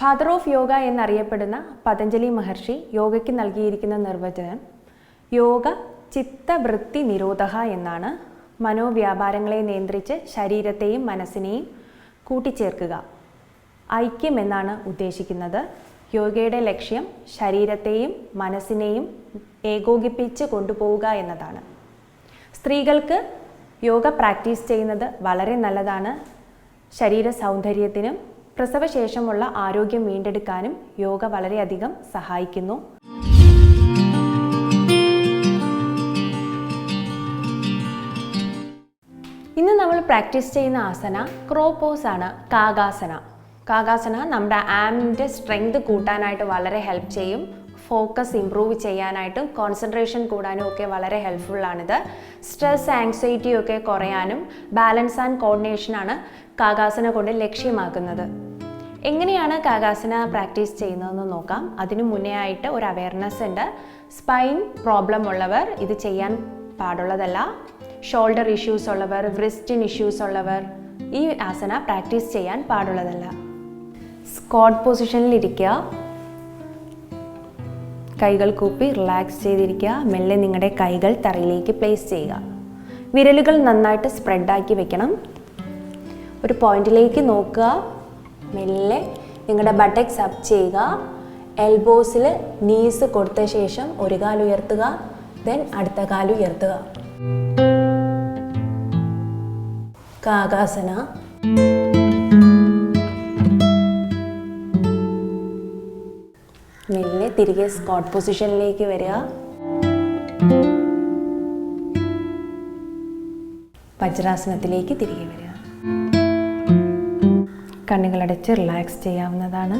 Father of yoga എന്നറിയപ്പെടുന്ന പതഞ്ജലി മഹർഷി യോഗയ്ക്ക് നൽകിയിരിക്കുന്ന നിർവചനം യോഗ ചിത്തവൃത്തി നിരോധക എന്നാണ്. മനോവ്യാപാരങ്ങളെ നിയന്ത്രിച്ച് ശരീരത്തെയും മനസ്സിനെയും കൂട്ടിച്ചേർക്കുക. ഐക്യം എന്നാണ് ഉദ്ദേശിക്കുന്നത്. യോഗയുടെ ലക്ഷ്യം ശരീരത്തെയും മനസ്സിനെയും ഏകോപിപ്പിച്ച് കൊണ്ടുപോവുക എന്നതാണ്. സ്ത്രീകൾക്ക് യോഗ പ്രാക്ടീസ് ചെയ്യുന്നത് വളരെ നല്ലതാണ്. ശരീര സൗന്ദര്യത്തിനും പ്രസവശേഷമുള്ള ആരോഗ്യം വീണ്ടെടുക്കാനും യോഗ വളരെയധികം സഹായിക്കുന്നു. ഇന്ന് നമ്മൾ പ്രാക്ടീസ് ചെയ്യുന്ന ആസന ക്രോ പോസ് ആണ്, കാഗാസന. കാഗാസന നമ്മുടെ ആമിൻ്റെ സ്ട്രെങ്ത് കൂട്ടാനായിട്ട് വളരെ ഹെൽപ്പ് ചെയ്യും. ഫോക്കസ് ഇംപ്രൂവ് ചെയ്യാനായിട്ടും കോൺസെൻട്രേഷൻ കൂടാനും ഒക്കെ വളരെ ഹെൽപ്ഫുള്ളാണിത്. സ്ട്രെസ് ആങ്സൈറ്റി ഒക്കെ കുറയാനും ബാലൻസ് ആൻഡ് കോർഡിനേഷനാണ് കാഗാസന കൊണ്ട് ലക്ഷ്യമാക്കുന്നത്. എങ്ങനെയാണ് കാഗാസന പ്രാക്ടീസ് ചെയ്യുന്നതെന്ന് നോക്കാം. അതിനു മുന്നേ ആയിട്ട് ഒരു അവയർനെസ് ഉണ്ട്. സ്പൈൻ പ്രോബ്ലം ഉള്ളവർ ഇത് ചെയ്യാൻ പാടുള്ളതല്ല. ഷോൾഡർ ഇഷ്യൂസ് ഉള്ളവർ, വ്രിസ്റ്റിൻ ഇഷ്യൂസ് ഉള്ളവർ ഈ ആസന പ്രാക്ടീസ് ചെയ്യാൻ പാടുള്ളതല്ല. സ്ക്വാട്ട് പൊസിഷനിലിരിക്കുക. കൈകൾ കൂപ്പി റിലാക്സ് ചെയ്തിരിക്കുക. മെല്ലെ നിങ്ങളുടെ കൈകൾ തറയിലേക്ക് പ്ലേസ് ചെയ്യുക. വിരലുകൾ നന്നായിട്ട് സ്പ്രെഡാക്കി വെക്കണം. ഒരു പോയിന്റിലേക്ക് നോക്കുക. മെല്ലെ നിങ്ങളുടെ ബട്ടക്സ് അപ്പ് ചെയ്യുക. എൽബോസിൽ നീസ് കൊടുത്ത ശേഷം ഒരു കാല് ഉയർത്തുക, ദെൻ അടുത്ത കാല് ഉയർത്തുക. കാഗാസന. മെല്ലെ തിരികെ സ്ക്വാട്ട് പൊസിഷനിലേക്ക് വരിക. വജ്രാസനത്തിലേക്ക് തിരികെ വരിക. കണ്ണുകളടച്ച് റിലാക്സ് ചെയ്യാവുന്നതാണ്.